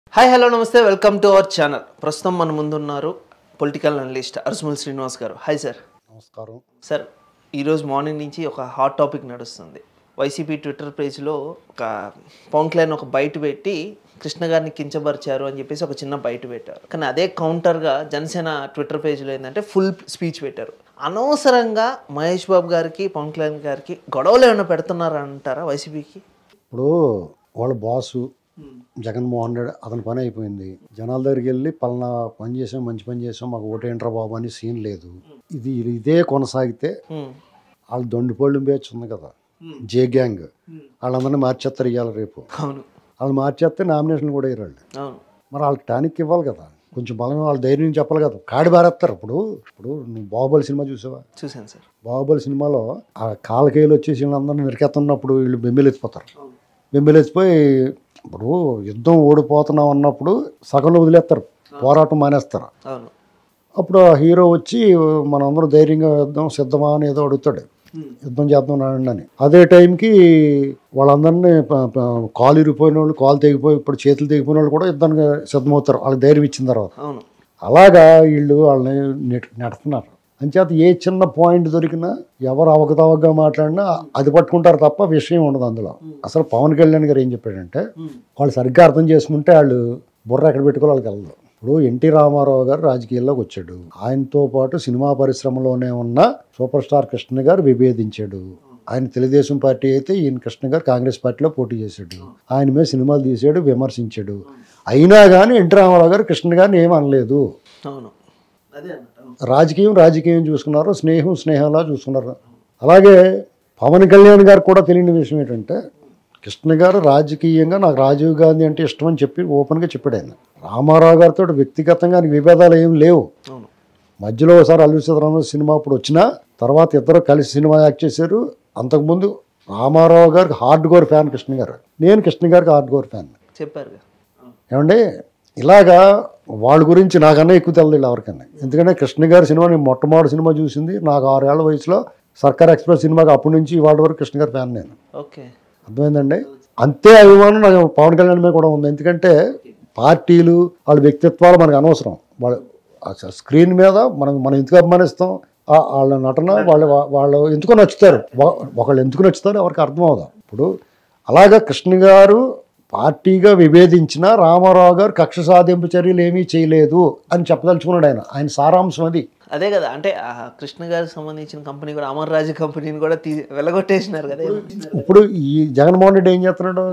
Hi hello నమస్తే welcome to our channel. ప్రస్తుతం మన ముందున్నారు పొలిటికల్ అనలిస్ట్ అర్సుముల్ శ్రీనివాస్ గారు. Hi sir. నమస్కారం సార్, ఈరోజు మార్నింగ్ నుంచి ఒక హాట్ టాపిక్ నడుస్తుంది. వైసీపీ ట్విట్టర్ పేజ్లో ఒక పవన్ కళ్యాణ్ ఒక బయట పెట్టి కృష్ణ గారిని కించపరిచారు అని చెప్పేసి ఒక చిన్న బయట పెట్టారు. కానీ అదే కౌంటర్గా జనసేన ట్విట్టర్ పేజ్లో ఏంటంటే ఫుల్ స్పీచ్ పెట్టారు. అనవసరంగా మహేష్ బాబు గారికి పవన్ కళ్యాణ్ గారికి గొడవలు ఏమైనా పెడుతున్నారా అంటారా వైసీపీకి? ఇప్పుడు వాళ్ళ బాసు జగన్మోహన్ రెడ్డి అతని పని అయిపోయింది. జనాల దగ్గరికి వెళ్ళి పలానా పని చేసాం, మంచి పని చేసాం, మాకు ఓటేంట్రా బాబు అని సీన్ లేదు. ఇదే కొనసాగితే వాళ్ళు దొండిపోళ్ళు బ్యాచ్ ఉంది కదా, జే గ్యాంగ్, వాళ్ళందరినీ మార్చేస్తారు ఇవ్వాలి రేపు. అవును, వాళ్ళు మార్చేస్తే నామినేషన్ కూడా ఇవ్వాలి. అవును, మరి వాళ్ళకి టానిక్ ఇవ్వాలి కదా, కొంచెం బలం వాళ్ళ ధైర్యం చెప్పాలి కదా. కాడి బారేస్తారు. ఇప్పుడు నువ్వు బాహుబలి సినిమా చూసావా? చూసాను సార్. బాహుబలి సినిమాలో ఆ కాలకేయులు వచ్చేసి వీళ్ళందరినీ నిరికెత్తున్నప్పుడు వీళ్ళు బెంబెలెత్తిపోతారు. బెంబెలెత్తిపోయి ఇప్పుడు యుద్ధం ఓడిపోతున్నాం అన్నప్పుడు సగంలో వదిలేస్తారు, పోరాటం మానేస్తారు. అప్పుడు ఆ హీరో వచ్చి మనందరం ధైర్యంగా యుద్ధం సిద్ధమా అని ఏదో అడుగుతాడు, యుద్ధం చేద్దాం అని. అదే టైంకి వాళ్ళందరినీ కాలు ఇరిగిపోయిన వాళ్ళు, కాలు తెగిపోయి ఇప్పుడు చేతులు తెగిపోయిన వాళ్ళు కూడా యుద్ధానికి సిద్ధమవుతారు వాళ్ళకి ధైర్యం ఇచ్చిన తర్వాత. అలాగా వీళ్ళు వాళ్ళని నెడుతున్నారు. అంచేత ఏ చిన్న పాయింట్ దొరికినా ఎవరు అవకతవకగా మాట్లాడినా అది పట్టుకుంటారు తప్ప విషయం ఉండదు అందులో. అసలు పవన్ కళ్యాణ్ గారు ఏం చెప్పాడంటే, వాళ్ళు సరిగ్గా అర్థం చేసుకుంటే వాళ్ళు బుర్ర ఎక్కడ పెట్టుకోవాలి వాళ్ళకి వెళ్ళదు. ఇప్పుడు ఎన్టీ రామారావు గారు రాజకీయాల్లోకి వచ్చాడు. ఆయనతో పాటు సినిమా పరిశ్రమలోనే ఉన్న సూపర్ స్టార్ కృష్ణ గారు విభేదించాడు. ఆయన తెలుగుదేశం పార్టీ అయితే ఈయన కృష్ణ గారు కాంగ్రెస్ పార్టీలో పోటీ చేశాడు. ఆయన మీద సినిమాలు తీసాడు, విమర్శించాడు. అయినా కానీ ఎన్టీ రామారావు గారు కృష్ణ గారిని ఏం అనలేదు. రాజకీయం చూసుకున్నారు, స్నేహంలా చూసుకున్నారు. అలాగే పవన్ కళ్యాణ్ గారు కూడా తెలియని విషయం ఏంటంటే, కృష్ణ గారు రాజకీయంగా నాకు రాజీవ్ గాంధీ అంటే ఇష్టం అని చెప్పి ఓపెన్గా చెప్పాడు. ఆయన రామారావు గారితో వ్యక్తిగతంగా విభేదాలు ఏం లేవు. మధ్యలో ఒకసారి అల్లు సీతారామరాజు సినిమా అప్పుడు వచ్చినా తర్వాత ఇద్దరు కలిసి సినిమా యాక్ట్ చేశారు. అంతకుముందు రామారావు గారికి హార్డ్ కోర్ ఫ్యాన్ కృష్ణ గారు, నేను కృష్ణ గారికి హార్డ్ కోర్ ఫ్యాన్ చెప్పారు. ఏమండి, ఇలాగా వాళ్ళ గురించి నాకన్నా ఎక్కువ తెలియదు ఎవరికన్నా. ఎందుకంటే కృష్ణ గారి సినిమా నేను మొట్టమొదటి సినిమా చూసింది నాకు 6 ఏళ్ల వయసులో సర్కార్ ఎక్స్ప్రెస్ సినిమాకి. అప్పటి నుంచి ఇవాళ వరకు కృష్ణ గారి ఫ్యాన్ నేను. అర్థమైందండి. అంతే అభిమానం నాకు పవన్ కళ్యాణ్ మీద కూడా ఉంది. ఎందుకంటే పార్టీలు వాళ్ళ వ్యక్తిత్వాలు మనకు అనవసరం. వాళ్ళ స్క్రీన్ మీద మనం ఎందుకు అభిమానిస్తాం, వాళ్ళ నటన వాళ్ళు ఎందుకు నచ్చుతారు, ఒకళ్ళు ఎందుకు నచ్చుతారు ఎవరికి అర్థం అవుదా. ఇప్పుడు అలాగా కృష్ణ గారు పార్టీగా విభేదించిన రామారావు గారు కక్ష సాధింపు చర్యలు ఏమీ చేయలేదు అని చెప్పదలుచుకున్నాడు ఆయన సారాంశం అది. అదే కదా, అంటే కృష్ణ గారికి సంబంధించిన కంపెనీ కూడా అమర్ రాజు కంపెనీని కూడా వెళ్ళగొట్టేసినారు కదా. ఇప్పుడు ఈ జగన్మోహన్ రెడ్డి ఏం చేస్తున్నాడు,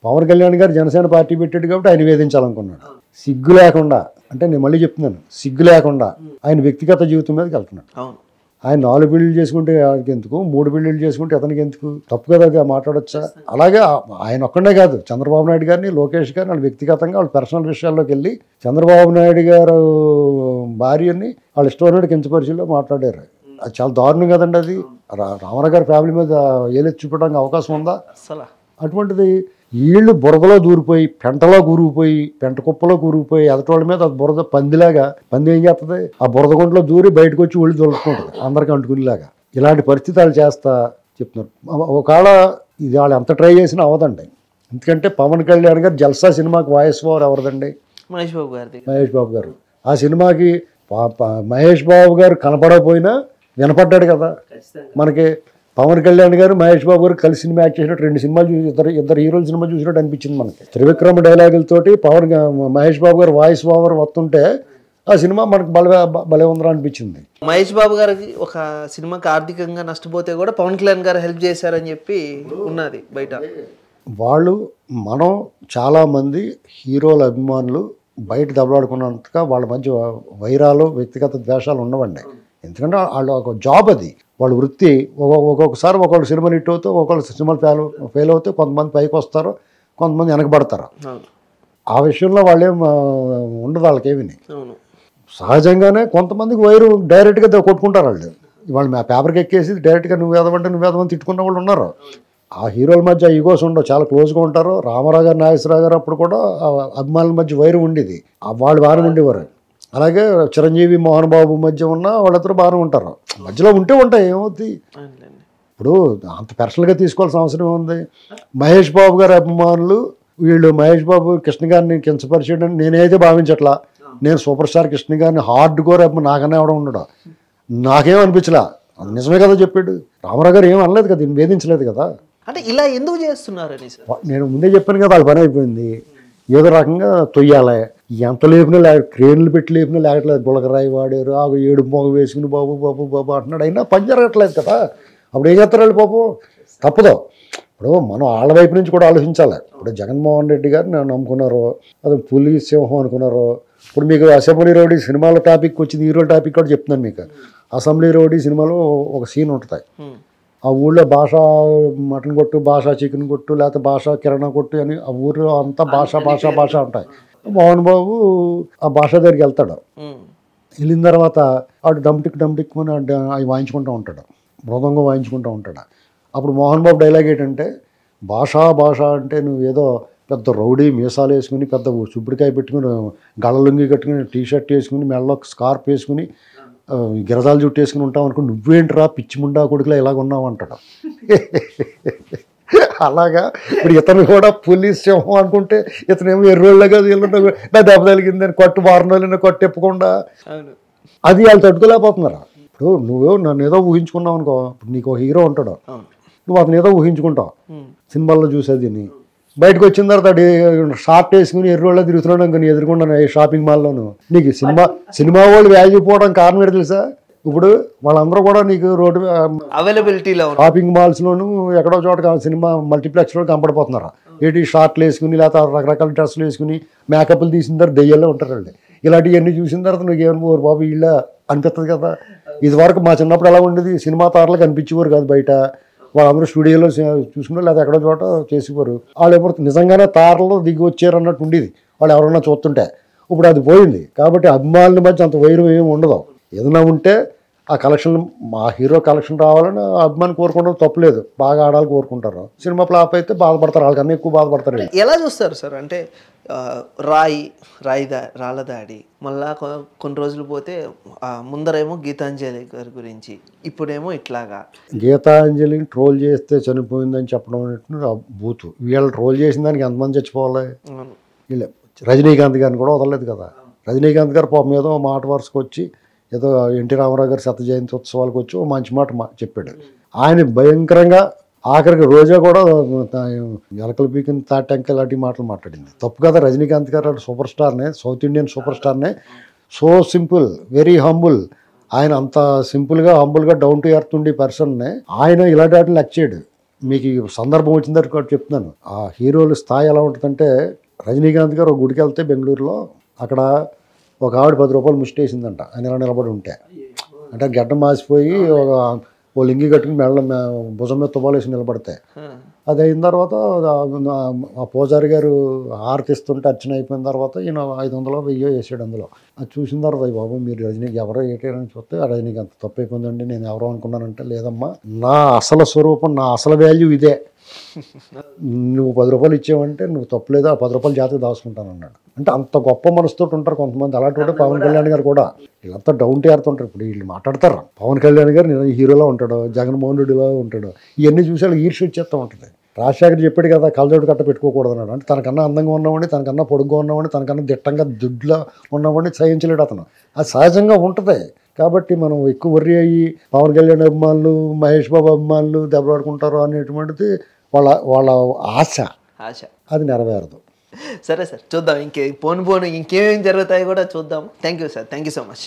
పవన్ కళ్యాణ్ గారు జనసేన పార్టీ పెట్టాడు కాబట్టి ఆయన వేధించాలనుకున్నాడు. సిగ్గు లేకుండా, అంటే నేను మళ్ళీ చెప్తున్నాను, సిగ్గు లేకుండా ఆయన వ్యక్తిగత జీవితం మీదకి వెళ్తున్నాడు. ఆయన 4 బిల్లులు చేసుకుంటే ఆయనకి ఎందుకు, 3 బిల్లులు చేసుకుంటే అతనికి ఎందుకు, తప్పు కదా అది మాట్లాడొచ్చా. అలాగే ఆయన ఒక్కడే కాదు, చంద్రబాబు నాయుడు గారిని, లోకేష్ గారిని వాళ్ళు వ్యక్తిగతంగా వాళ్ళ పర్సనల్ విషయాల్లోకి వెళ్ళి చంద్రబాబు నాయుడు గారు భార్యని వాళ్ళు ఇష్టమైన కించపరిచిలో మాట్లాడారు. అది చాలా దారుణం కదండి. అది రామారావు గారి ఫ్యామిలీ మీద ఏలెత్తి చూపడానికి అవకాశం ఉందా అసలు? అటువంటిది వీళ్ళు బురదలో దూరిపోయి, పెంటలో కూరుకుపోయి, పెంట కుప్పలో కూరుకుపోయి ఎదటోళ్ళ మీద బురద పంది ఏం చేస్తుంది, ఆ బురద గుంటలో దూరి బయటకు వచ్చి ఒళ్ళు దొరుకుతుంటుంది అందరికీ అంటుకునేలాగా. ఇలాంటి పరిస్థితి వాళ్ళు చేస్తా చెప్తున్నారు. ఒకవేళ ఇది వాళ్ళు ఎంత ట్రై చేసినా అవదండి. ఎందుకంటే పవన్ కళ్యాణ్ గారు జల్సా సినిమాకి వాయిస్ ఓవర్ ఎవరిదండి, మహేష్ బాబు గారు. ఆ సినిమాకి మహేష్ బాబు గారు కనపడకపోయినా వినపడ్డాడు కదా. మనకి పవన్ కళ్యాణ్ గారు మహేష్ బాబు గారు కలిసి సినిమా యాక్ట్ చేసినట్టు 2 సినిమాలు చూసి ఇద్దరు హీరోల సినిమా చూసినట్టు అనిపించింది మనకి. త్రివిక్రమ డైలాగులతోటి మహేష్ బాబు గారు వాయిస్ ఓవర్ వస్తుంటే ఆ సినిమా మనకు భలే ఉందరా అనిపించింది. మహేష్ బాబు గారికి ఒక సినిమాకి ఆర్థికంగా నష్టపోతే కూడా పవన్ కళ్యాణ్ గారు హెల్ప్ చేశారని చెప్పి ఉన్నది బయట. మనం చాలామంది హీరోల అభిమానులు బయట దెబ్బలాడుకున్నంతగా వాళ్ళ మధ్య వైరాలు, వ్యక్తిగత ద్వేషాలు ఉండవండి. ఎందుకంటే వాళ్ళు ఒక జాబ్, అది వాళ్ళ వృత్తి. ఒక్కొక్కసారి ఒకళ్ళు సినిమాలు హిట్ అవుతావు, ఒకళ్ళు సినిమాలు ఫెయిల్ అవుతాయి. కొంతమంది పైకి వస్తారు, కొంతమంది వెనకబడతారు. ఆ విషయంలో వాళ్ళేం ఉండదు వాళ్ళకేమి. సహజంగానే కొంతమందికి వైరు డైరెక్ట్గా కొట్టుకుంటారు. వాళ్ళు పేపర్కి ఎక్కేసి డైరెక్ట్గా నువ్వు వేదమని తిట్టుకున్న వాళ్ళు ఉన్నారు. ఆ హీరోల మధ్య ఈగోస్ ఉండవు, చాలా క్లోజ్గా ఉంటారు. రామారావు గారు, నాగేశ్వరరావు గారు అప్పుడు కూడా అభిమానుల మధ్య వైరు ఉండేది, వాళ్ళు బాగానే ఉండేవారు. అలాగే చిరంజీవి, మోహన్ బాబు మధ్య ఉన్న వాళ్ళిద్దరూ బాగానే ఉంటారు. మధ్యలో ఉంటాయి, ఏమవుతుంది. ఇప్పుడు అంత పర్సనల్గా తీసుకోవాల్సిన అవసరం ఉంది. మహేష్ బాబు గారి అభిమానులు వీళ్ళు మహేష్ బాబు కృష్ణ గారిని కించపరిచేయడం నేనైతే భావించట్లా. నేను సూపర్ స్టార్ కృష్ణ గారిని హార్డ్ కోర్ నాకన్నా ఎవడం ఉండడు, నాకేం అనిపించలా. అది నిజమే కదా చెప్పాడు. రామారావు గారు ఏం అనలేదు కదా, వేధించలేదు కదా. అంటే ఇలా ఎందుకు చేస్తున్నారని సార్ నేను ముందే చెప్పాను కదా, వాళ్ళ పని అయిపోయింది. ఏదో రకంగా తొయ్యాలి. ఎంత లేపినా క్రేన్లు పెట్టి లేపినా లేకట్లేదు. గులకరాయి వాడారు, ఆ ఏడు మొగ వేసుకుని బాబు బాబు బాబు అంటున్నాడు, అయినా పని జరగట్లేదు కదా. అప్పుడు ఏం చేస్తారు వాళ్ళు పాపం? తప్పదు. ఇప్పుడు మనం వాళ్ళ వైపు నుంచి కూడా ఆలోచించాలి. ఇప్పుడు జగన్మోహన్ రెడ్డి గారు నన్ను నమ్ముకున్నారు, అది పులి సింహం అనుకున్నారు. ఇప్పుడు మీకు అసెంబ్లీ రౌడీ సినిమాల టాపిక్ వచ్చింది, హీరోల టాపిక్ కూడా చెప్తున్నాను మీకు. అసెంబ్లీ రౌడీ సినిమాలో ఒక సీన్ ఉంటుంది. ఆ ఊళ్ళో భాష మటన్ కొట్టు, భాష చికెన్ కొట్టు, లేకపోతే భాష కిరాణా కొట్టు అని ఆ ఊర్లో అంతా భాష భాష భాష ఉంటాయి. మోహన్ బాబు ఆ భాష దగ్గరికి వెళ్తాడు. వెళ్ళిన తర్వాత ఆడు డమ్టిక్ అని అవి వాయించుకుంటూ ఉంటాడు, మృదంగం వాయించుకుంటూ ఉంటాడు. అప్పుడు మోహన్ బాబు డైలాగ్ ఏంటంటే, భాష భాష అంటే నువ్వు ఏదో పెద్ద రౌడీ మీసాలు వేసుకుని, పెద్ద చుబ్బడికాయ పెట్టుకుని, గళ్ళలుంగి కట్టుకుని, టీషర్ట్ వేసుకుని, మెడలో స్కార్ప్ వేసుకుని, గిరదాలు జుట్టు వేసుకుని ఉంటావు అనుకో, నువ్వేంట్రా పిచ్చి ముండా కొడుకులా ఇలాగ ఉన్నావు అంటాడు. అలాగా ఇప్పుడు ఇతను కూడా పోలీస్ సింహం అనుకుంటే, ఇతనేమో ఎర్రోళ్ళగా నా దెబ్బ తగిలిందని కొట్టు వారం రోజులు కొట్టెప్పకుండా అది వాళ్ళు తట్టుకోలేకపోతున్నారు. ఇప్పుడు నువ్వు నన్ను ఏదో ఊహించుకున్నావు అనుకో, ఇప్పుడు నీకు హీరో ఉంటాడు, నువ్వు అతను ఏదో ఊహించుకుంటావు సినిమాల్లో చూసేది. బయటకు వచ్చిన తర్వాత షార్ట్ వేసుకుని ఎర్రోళ్ళ తిరుగుతున్నాడు అనుకో, నీ ఎదుర్కొన్నాను షాపింగ్ మాల్లోను. నీకు సినిమా వాళ్ళు వాల్యూ పోవడం కారణం ఏంటి తెలుసా? ఇప్పుడు వాళ్ళందరూ కూడా నీకు రోడ్డు అవైలబిలిటీలో షాపింగ్ మాల్స్లోను ఎక్కడో చోట సినిమా మల్టీప్లెక్స్లో కనపడిపోతున్నారు. ఏంటి షార్ట్లు వేసుకుని, లేకపోతే రకరకాల డ్రెస్సులు వేసుకుని, మేకప్లు తీసిన తర్వాత దెయ్యాల్లో ఉంటారు వాళ్ళు. ఇలాంటివన్నీ చూసిన తర్వాత నువ్వు ఏమనుకోరు బాబు వీళ్ళ అనిపిస్తుంది కదా. ఇది వరకు మా చిన్నప్పుడు ఎలా ఉండేది, సినిమా తారలు కనిపించేవారు కాదు బయట, వాళ్ళందరూ స్టూడియోలో చూసుకున్నారు, లేదా ఎక్కడో చోట చేసేవారు. వాళ్ళు ఎవరు నిజంగానే తారలు దిగి వచ్చారు అన్నట్టు ఉండేది వాళ్ళు ఎవరన్నా చూస్తుంటే. ఇప్పుడు అది పోయింది కాబట్టి అభిమానుల మధ్య అంత వైరం ఏమి ఉండదు. ఏదైనా ఉంటే ఆ కలెక్షన్, మా హీరో కలెక్షన్ రావాలని అభిమాని కోరుకుంటారు, తప్పలేదు. బాగా ఆడాలి కోరుకుంటారు. సినిమా ఫ్లాప్ అయితే బాధపడతారు, వాళ్ళకన్నా ఎక్కువ బాధపడతారు. ఎలా చూస్తారు సార్ అంటే రాళ్ళ దాడి, మళ్ళా కొన్ని రోజులు పోతే ముందరేమో గీతాంజలి గారి గురించి, ఇప్పుడేమో ఇట్లాగా గీతాంజలిని ట్రోల్ చేస్తే చనిపోయిందని చెప్పడం అనేటువంటి బూతు. వీళ్ళు ట్రోల్ చేసిన దానికి ఎంతమంది చచ్చిపోవాలి? వీళ్ళే. రజనీకాంత్ గారిని కూడా వదలలేదు కదా. రజనీకాంత్ గారు పాపం ఏదో మాట వరుసకు వచ్చి ఏదో ఎన్టీ రామారావు గారి శత జయంతి ఉత్సవాలకు వచ్చి ఓ మంచి మాట చెప్పాడు. ఆయన భయంకరంగా ఆఖరికి రోజా కూడా ఎలకలు పీకిన తాటంక లాంటి మాటలు మాట్లాడింది. తప్పు కదా. రజనీకాంత్ గారు సూపర్ స్టార్నే, సౌత్ ఇండియన్ సూపర్ స్టార్నే, సో సింపుల్, వెరీ హంబుల్. ఆయన అంత సింపుల్గా హంబుల్గా డౌన్ టు ఎర్త్ ఉండే పర్సన్నే ఆయన ఇలాంటి వాటిని లెక్క చేయడు. మీకు ఈ సందర్భం వచ్చిన తర్వాత చెప్తున్నాను. ఆ హీరోల స్థాయి ఎలా ఉంటుందంటే, రజనీకాంత్ గారు ఒక గుడికి వెళ్తే బెంగళూరులో, అక్కడ ఒక ఆవిడ 10 రూపాయలు ముష్టి వేసిందంట ఆయన ఇలా నిలబడి ఉంటే. అంటే గడ్డ మాసిపోయి ఓ లింగి కట్టుకుని భుజం మీద తువ్వాలు వేసి నిలబడితే, అది అయిన తర్వాత ఆ పూజారి గారు హారతిస్తుంటే అర్చన అయిపోయిన తర్వాత ఈయన 500 1000 వేసాడు అందులో. అది చూసిన తర్వాత బాబు మీరు రజనీకి ఎవరో ఏటారని చూస్తే, ఆ రజనీకి అంత తప్పు అయిపోయిందండి, నేను ఎవరో అనుకున్నానంటే, లేదమ్మా నా అసలు స్వరూపం, నా అసలు వాల్యూ ఇదే. నువ్వు 10 రూపాయలు ఇచ్చావంటే నువ్వు తప్పులేదు, ఆ 10 రూపాయలు జాతకు దాచుకుంటాను అన్నాడు. అంటే అంత గొప్ప మనసుతో ఉంటారు కొంతమంది. అలాంటి పవన్ కళ్యాణ్ గారు కూడా వీళ్ళంతా డౌన్ టు ఎర్త్ ఉంటారు. ఇప్పుడు వీళ్ళు మాట్లాడతారు, పవన్ కళ్యాణ్ గారు నేను హీరోలా ఉంటాడు, జగన్మోహన్ రెడ్డిలా ఉంటాడు, ఇవన్నీ చూసి వాళ్ళు ఈర్ష్య వచ్చేస్తూ ఉంటుంది. రాజశేఖర్ చెప్పాడు కదా, కళ్ళజోడు కట్ట పెట్టుకోకూడదు అన్నాడు. అంటే తనకన్నా అందంగా ఉన్నవాడిని, తనకన్నా పొడుగ్గా ఉన్నవాడిని, తనకన్నా దిట్టంగా దుడ్లా ఉన్నవాడిని సహించలేడు అతను. అది సహజంగా ఉంటుంది. కాబట్టి మనం ఎక్కువ వర్రీ అయ్యి పవన్ కళ్యాణ్ అభిమానులు, మహేష్ బాబు అభిమానులు దెబ్బలాడుకుంటారు అనేటువంటిది వాళ్ళ ఆశ. అది నెరవేరదు. సరే సార్, చూద్దాం. పోను ఇంకేమేమి జరుగుతాయో కూడా చూద్దాం. Thank you sir, thank you so much.